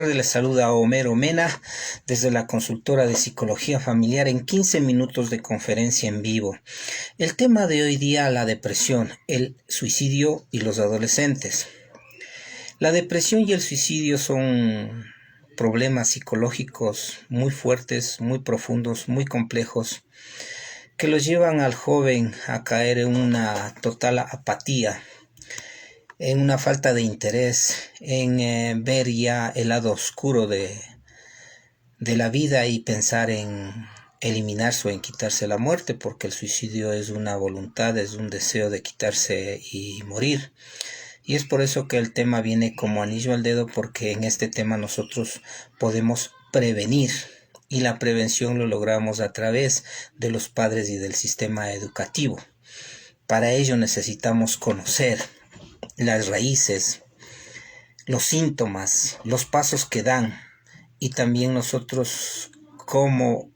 Les saluda Homero Mena desde la consultora de psicología familiar en 15 minutos de conferencia en vivo. El tema de hoy día, la depresión, el suicidio y los adolescentes. La depresión y el suicidio son problemas psicológicos muy fuertes, muy profundos, muy complejos, que los llevan al joven a caer en una total apatía, en una falta de interés, en ver ya el lado oscuro de la vida y pensar en eliminarse o en quitarse la muerte, porque el suicidio es una voluntad, es un deseo de quitarse y morir. Y es por eso que el tema viene como anillo al dedo, porque en este tema nosotros podemos prevenir, y la prevención lo logramos a través de los padres y del sistema educativo. Para ello necesitamos conocer las raíces, los síntomas, los pasos que dan, y también nosotros cómo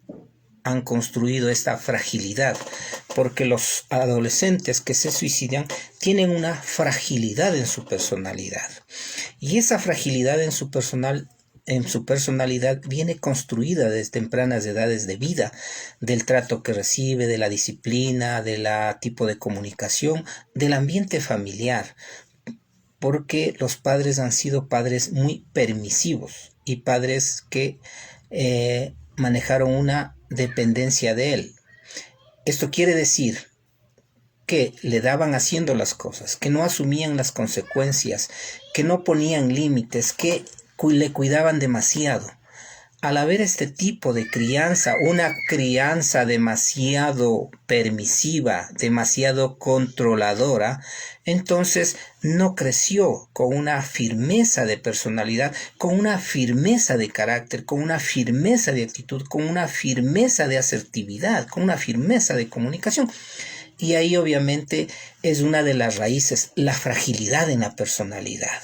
han construido esta fragilidad, porque los adolescentes que se suicidan tienen una fragilidad en su personalidad, y esa fragilidad en su personalidad viene construida desde tempranas edades de vida, del trato que recibe, de la disciplina, del tipo de comunicación, del ambiente familiar, porque los padres han sido padres muy permisivos y padres que manejaron una dependencia de él. Esto quiere decir que le daban haciendo las cosas, que no asumían las consecuencias, que no ponían límites, que le cuidaban demasiado. Al haber este tipo de crianza, una crianza demasiado permisiva, demasiado controladora, entonces no creció con una firmeza de personalidad, con una firmeza de carácter, con una firmeza de actitud, con una firmeza de asertividad, con una firmeza de comunicación. Y ahí obviamente es una de las raíces, la fragilidad en la personalidad.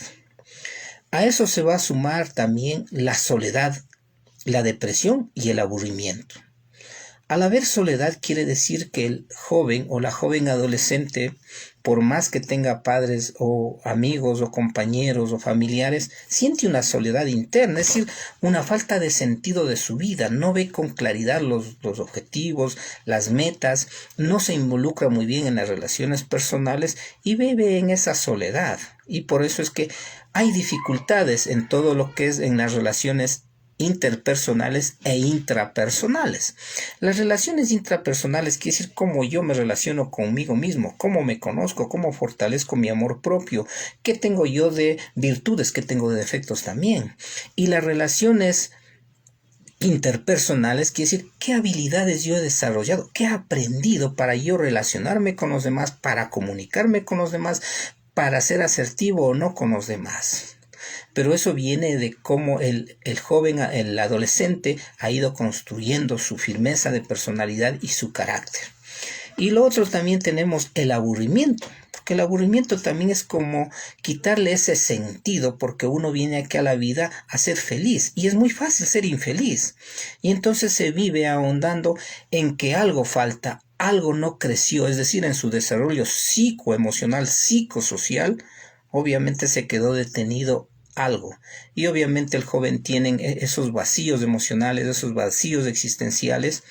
A eso se va a sumar también la soledad, la depresión y el aburrimiento. Al haber soledad quiere decir que el joven o la joven adolescente, por más que tenga padres o amigos o compañeros o familiares, siente una soledad interna, es decir, una falta de sentido de su vida, no ve con claridad los objetivos, las metas, no se involucra muy bien en las relaciones personales y vive en esa soledad. Y por eso es que hay dificultades en todo lo que es en las relaciones interpersonales e intrapersonales. Las relaciones intrapersonales quiere decir cómo yo me relaciono conmigo mismo, cómo me conozco, cómo fortalezco mi amor propio, qué tengo yo de virtudes, qué tengo de defectos también. Y las relaciones interpersonales quiere decir qué habilidades yo he desarrollado, qué he aprendido para yo relacionarme con los demás, para comunicarme con los demás, para ser asertivo o no con los demás. Pero eso viene de cómo el joven, el adolescente ha ido construyendo su firmeza de personalidad y su carácter. Y lo otro también tenemos el aburrimiento, porque el aburrimiento también es como quitarle ese sentido, porque uno viene aquí a la vida a ser feliz y es muy fácil ser infeliz. Y entonces se vive ahondando en que algo falta, algo no creció, es decir, en su desarrollo psicoemocional, psicosocial, obviamente se quedó detenido algo. Y obviamente el joven tiene esos vacíos emocionales, esos vacíos existenciales,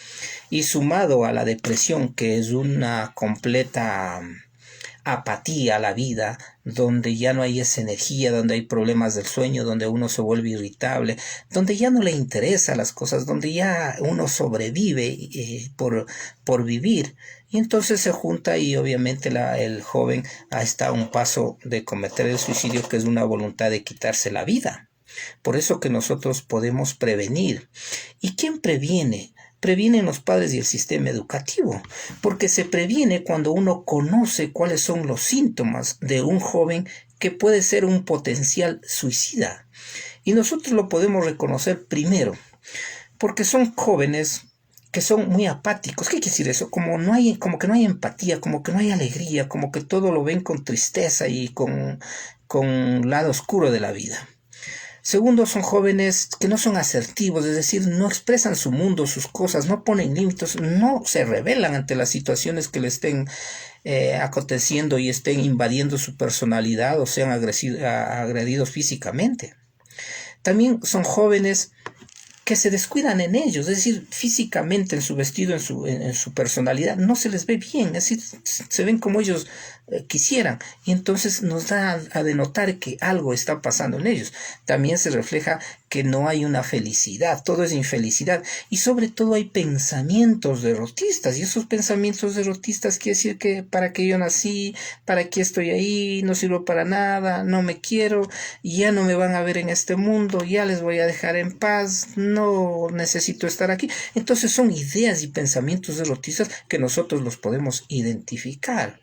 y sumado a la depresión, que es una completa apatía a la vida, donde ya no hay esa energía, donde hay problemas del sueño, donde uno se vuelve irritable, donde ya no le interesan las cosas, donde ya uno sobrevive por vivir. Y entonces se junta y obviamente el joven está a un paso de cometer el suicidio, que es una voluntad de quitarse la vida. Por eso que nosotros podemos prevenir. ¿Y quién previene? Previenen los padres y el sistema educativo, porque se previene cuando uno conoce cuáles son los síntomas de un joven que puede ser un potencial suicida. Y nosotros lo podemos reconocer primero, porque son jóvenes que son muy apáticos. ¿Qué quiere decir eso? Como que no hay empatía, como que no hay alegría, como que todo lo ven con tristeza y con lado oscuro de la vida. Segundo, son jóvenes que no son asertivos, es decir, no expresan su mundo, sus cosas, no ponen límites, no se rebelan ante las situaciones que le estén aconteciendo y estén invadiendo su personalidad o sean agredidos físicamente. también son jóvenes que se descuidan en ellos, es decir, físicamente, en su vestido, en su personalidad, no se les ve bien, es decir, se ven como ellos quisieran, y entonces nos da a denotar que algo está pasando en ellos. También se refleja que no hay una felicidad, todo es infelicidad, y sobre todo hay pensamientos derrotistas, y esos pensamientos derrotistas quiere decir que para qué yo nací, para qué estoy ahí, no sirvo para nada, no me quiero, ya no me van a ver en este mundo, ya les voy a dejar en paz, no necesito estar aquí. Entonces son ideas y pensamientos derrotistas que nosotros los podemos identificar.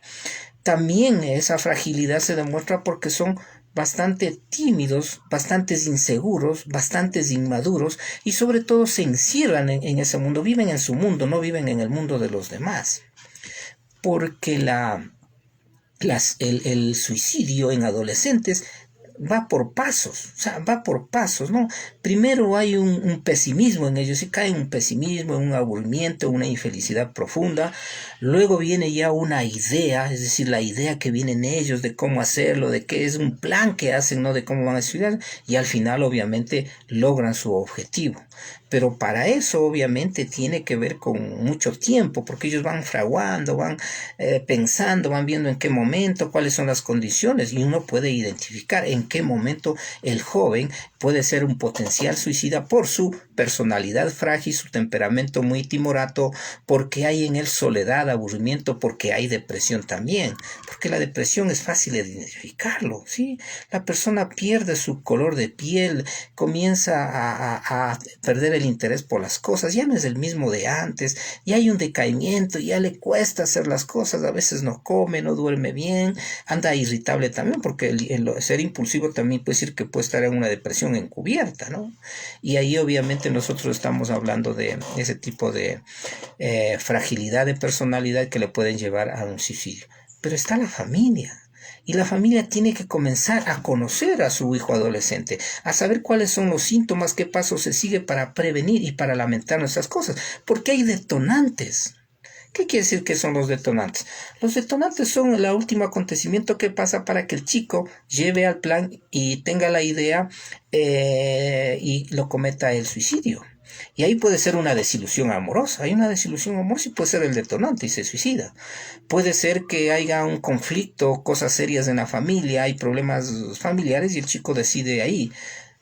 También esa fragilidad se demuestra porque son bastante tímidos, bastante inseguros, bastante inmaduros y sobre todo se encierran en ese mundo, viven en su mundo, no viven en el mundo de los demás. Porque el suicidio en adolescentes va por pasos, o sea, va por pasos, ¿no? Primero hay un pesimismo en ellos, y cae un pesimismo, un aburrimiento, una infelicidad profunda. Luego viene ya una idea, es decir, la idea que viene en ellos de cómo hacerlo, de qué es un plan que hacen, ¿no? De cómo van a estudiar, y al final obviamente logran su objetivo. Pero para eso obviamente tiene que ver con mucho tiempo, porque ellos van fraguando, van pensando, van viendo en qué momento, cuáles son las condiciones, y uno puede identificar en qué momento el joven puede ser un potencial suicida por su personalidad frágil, su temperamento muy timorato, porque hay en él soledad, aburrimiento, porque hay depresión también, porque la depresión es fácil de identificarlo, ¿sí? La persona pierde su color de piel, comienza a perder el interés por las cosas, ya no es el mismo de antes, ya hay un decaimiento, ya le cuesta hacer las cosas, a veces no come, no duerme bien, anda irritable también, porque el ser impulsivo también puede decir que puede estar en una depresión encubierta, ¿no? Y ahí obviamente nosotros estamos hablando de ese tipo de fragilidad de personalidad que le pueden llevar a un suicidio. Pero está la familia. Y la familia tiene que comenzar a conocer a su hijo adolescente, a saber cuáles son los síntomas, qué pasos se sigue para prevenir y para lamentar nuestras cosas, porque hay detonantes. ¿Qué quiere decir que son los detonantes? Los detonantes son el último acontecimiento que pasa para que el chico lleve al plan y tenga la idea y lo cometa el suicidio. Y ahí puede ser una desilusión amorosa. Hay una desilusión amorosa y puede ser el detonante y se suicida. Puede ser que haya un conflicto, cosas serias en la familia, hay problemas familiares y el chico decide ahí.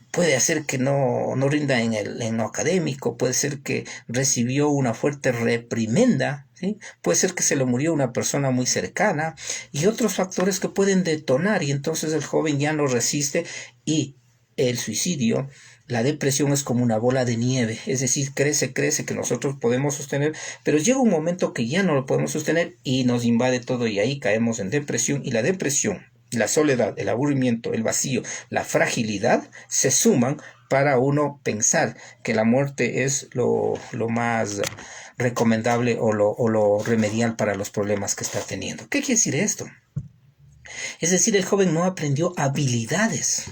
Puede hacer que no rinda en lo académico, puede ser que recibió una fuerte reprimenda, ¿sí? Puede ser que se le murió una persona muy cercana y otros factores que pueden detonar y entonces el joven ya no resiste y el suicidio, la depresión es como una bola de nieve, es decir, crece que nosotros podemos sostener, pero llega un momento que ya no lo podemos sostener y nos invade todo y ahí caemos en depresión y la depresión, la soledad, el aburrimiento, el vacío, la fragilidad se suman para uno pensar que la muerte es lo más recomendable o lo remedial para los problemas que está teniendo. ¿Qué quiere decir esto? Es decir, el joven no aprendió habilidades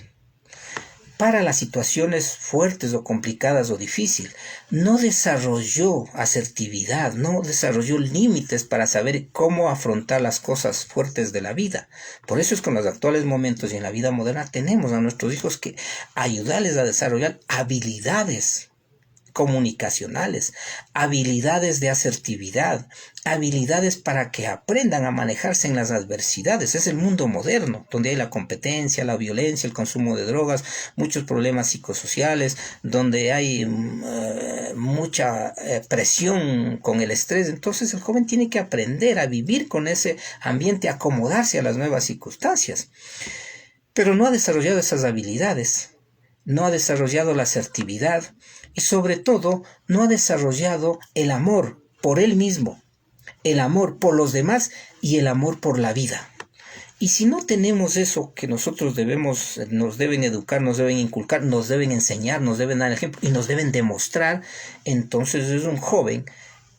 para las situaciones fuertes o complicadas o difíciles. No desarrolló asertividad, no desarrolló límites para saber cómo afrontar las cosas fuertes de la vida. Por eso es que en los actuales momentos y en la vida moderna tenemos a nuestros hijos que ayudarles a desarrollar habilidades comunicacionales, habilidades de asertividad, habilidades para que aprendan a manejarse en las adversidades. Es el mundo moderno, donde hay la competencia, la violencia, el consumo de drogas, muchos problemas psicosociales, donde hay mucha presión con el estrés. Entonces el joven tiene que aprender a vivir con ese ambiente, a acomodarse a las nuevas circunstancias. Pero no ha desarrollado esas habilidades, no ha desarrollado la asertividad y sobre todo no ha desarrollado el amor por él mismo, el amor por los demás y el amor por la vida. Y si no tenemos eso que nosotros nos deben educar, nos deben inculcar, nos deben enseñar, nos deben dar ejemplo y nos deben demostrar, entonces es un joven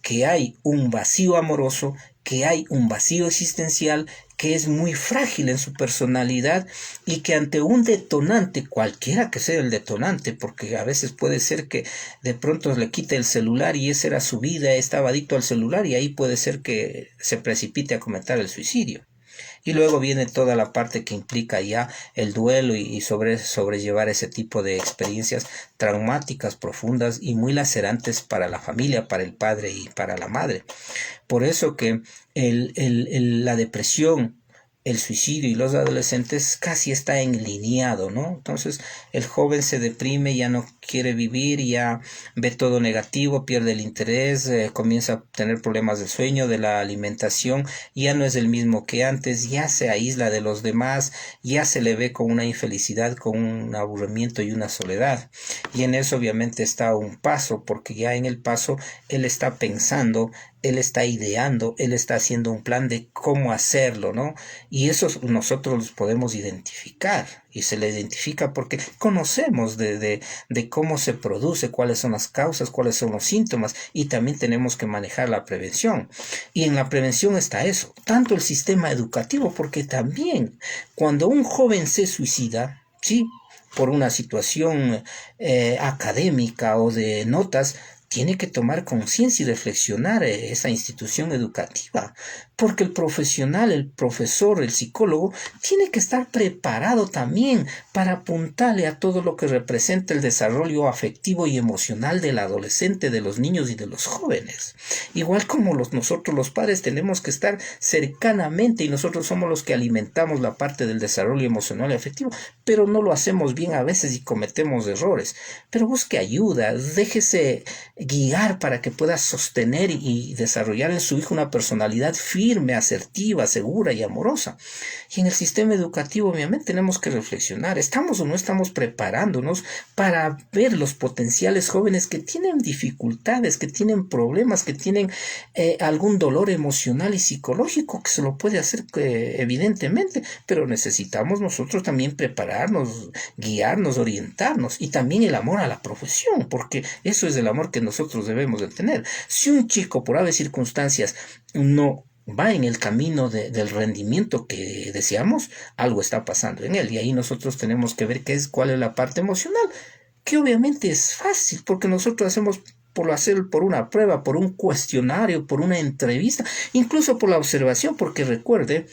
que hay un vacío amoroso, que hay un vacío existencial, que es muy frágil en su personalidad y que ante un detonante, cualquiera que sea el detonante, porque a veces puede ser que de pronto le quite el celular y esa era su vida, estaba adicto al celular y ahí puede ser que se precipite a cometer el suicidio. Y luego viene toda la parte que implica ya el duelo y sobrellevar ese tipo de experiencias traumáticas, profundas y muy lacerantes para la familia, para el padre y para la madre. Por eso que la depresión, el suicidio y los adolescentes casi está enlineado, ¿no? Entonces el joven se deprime, ya no quiere vivir, ya ve todo negativo, pierde el interés, comienza a tener problemas del sueño, de la alimentación, ya no es el mismo que antes, ya se aísla de los demás, ya se le ve con una infelicidad, con un aburrimiento y una soledad. Y en eso obviamente está un paso, porque ya en el paso él está pensando, él está ideando, él está haciendo un plan de cómo hacerlo, ¿no? Y eso nosotros los podemos identificar, y se le identifica porque conocemos de cómo se produce, cuáles son las causas, cuáles son los síntomas, y también tenemos que manejar la prevención. Y en la prevención está eso, tanto el sistema educativo, porque también cuando un joven se suicida, sí, por una situación académica o de notas, tiene que tomar conciencia y reflexionar esa institución educativa, porque el profesional, el profesor, el psicólogo, tiene que estar preparado también para apuntarle a todo lo que representa el desarrollo afectivo y emocional del adolescente, de los niños y de los jóvenes. Igual como nosotros los padres tenemos que estar cercanamente, y nosotros somos los que alimentamos la parte del desarrollo emocional y afectivo, pero no lo hacemos bien a veces y cometemos errores. Pero busque ayuda, déjese guiar para que pueda sostener y desarrollar en su hijo una personalidad firme, asertiva, segura y amorosa. Y en el sistema educativo obviamente tenemos que reflexionar, ¿estamos o no estamos preparándonos para ver los potenciales jóvenes que tienen dificultades, que tienen problemas, que tienen algún dolor emocional y psicológico, que se lo puede hacer evidentemente, pero necesitamos nosotros también prepararnos, guiarnos, orientarnos, y también el amor a la profesión, porque eso es el amor que nosotros debemos de tener. Si un chico por haber circunstancias no va en el camino del rendimiento que deseamos, algo está pasando en él, y ahí nosotros tenemos que ver cuál es la parte emocional, que obviamente es fácil, porque nosotros hacemos por una prueba, por un cuestionario, por una entrevista, incluso por la observación, porque recuerde,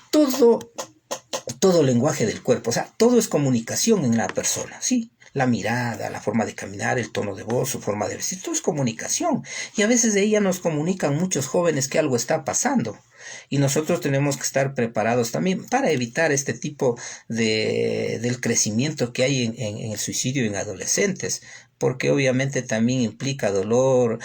todo lenguaje del cuerpo, o sea, todo es comunicación en la persona, ¿sí? La mirada, la forma de caminar, el tono de voz, su forma de vestir, todo es comunicación. Y a veces de ella nos comunican muchos jóvenes que algo está pasando. Y nosotros tenemos que estar preparados también para evitar este tipo del crecimiento que hay en el suicidio en adolescentes, porque obviamente también implica dolor,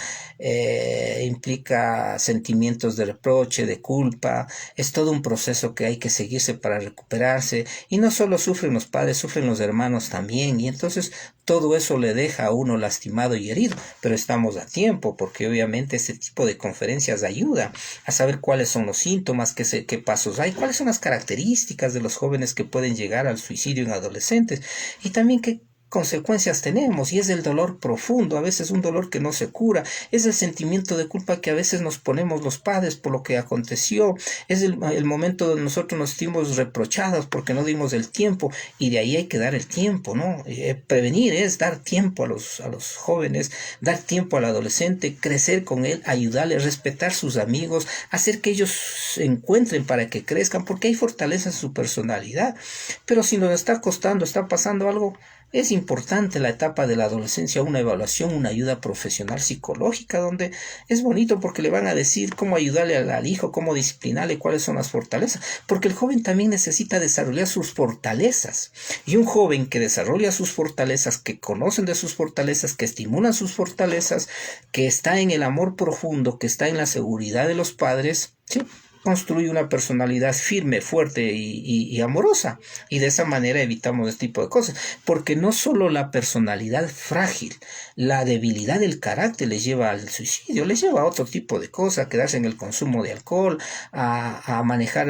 implica sentimientos de reproche, de culpa. Es todo un proceso que hay que seguirse para recuperarse, y no solo sufren los padres, sufren los hermanos también, y entonces todo eso le deja a uno lastimado y herido, pero estamos a tiempo, porque obviamente este tipo de conferencias ayuda a saber cuáles son los síntomas, qué pasos hay, cuáles son las características de los jóvenes que pueden llegar al suicidio en adolescentes, y también qué consecuencias tenemos. Y es el dolor profundo, a veces un dolor que no se cura, es el sentimiento de culpa que a veces nos ponemos los padres por lo que aconteció, es el momento donde nosotros nos sentimos reprochados porque no dimos el tiempo, y de ahí hay que dar el tiempo, ¿no? Prevenir es dar tiempo a los jóvenes, dar tiempo al adolescente, crecer con él, ayudarle, respetar sus amigos, hacer que ellos se encuentren para que crezcan, porque hay fortaleza en su personalidad. Pero si nos está costando, está pasando algo, es importante la etapa de la adolescencia, una evaluación, una ayuda profesional psicológica, donde es bonito porque le van a decir cómo ayudarle al hijo, cómo disciplinarle, cuáles son las fortalezas, porque el joven también necesita desarrollar sus fortalezas, y un joven que desarrolla sus fortalezas, que conocen de sus fortalezas, que estimulan sus fortalezas, que está en el amor profundo, que está en la seguridad de los padres, ¿sí?, construye una personalidad firme, fuerte y amorosa, y de esa manera evitamos este tipo de cosas, porque no solo la personalidad frágil, la debilidad del carácter les lleva al suicidio, les lleva a otro tipo de cosas, a quedarse en el consumo de alcohol, a manejar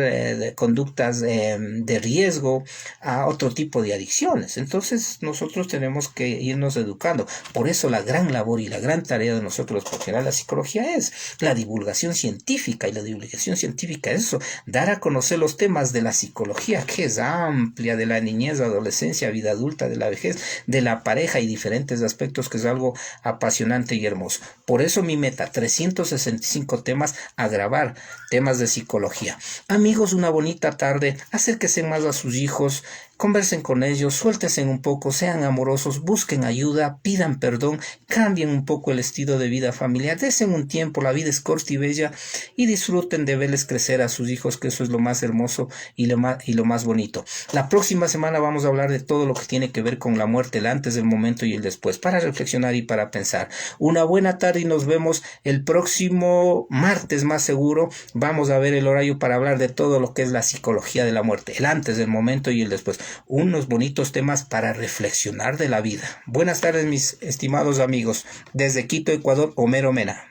conductas de riesgo, a otro tipo de adicciones. Entonces nosotros tenemos que irnos educando. Por eso la gran labor y la gran tarea de nosotros los profesionales de la psicología es la divulgación científica, y la divulgación científica científica, eso, dar a conocer los temas de la psicología, que es amplia, de la niñez, adolescencia, vida adulta, de la vejez, de la pareja y diferentes aspectos, que es algo apasionante y hermoso. Por eso mi meta, 365 temas a grabar, temas de psicología. Amigos, una bonita tarde, acérquense más a sus hijos, conversen con ellos, suéltense un poco, sean amorosos, busquen ayuda, pidan perdón, cambien un poco el estilo de vida familiar, desen un tiempo, la vida es corta y bella, y disfruten de verles crecer a sus hijos, que eso es lo más hermoso y lo más bonito. La próxima semana vamos a hablar de todo lo que tiene que ver con la muerte, el antes, el momento y el después, para reflexionar y para pensar. Una buena tarde y nos vemos el próximo martes, más seguro. Vamos a ver el horario para hablar de todo lo que es la psicología de la muerte, el antes, el momento y el después. Unos bonitos temas para reflexionar de la vida. Buenas tardes, mis estimados amigos. Desde Quito, Ecuador, Homero Mena.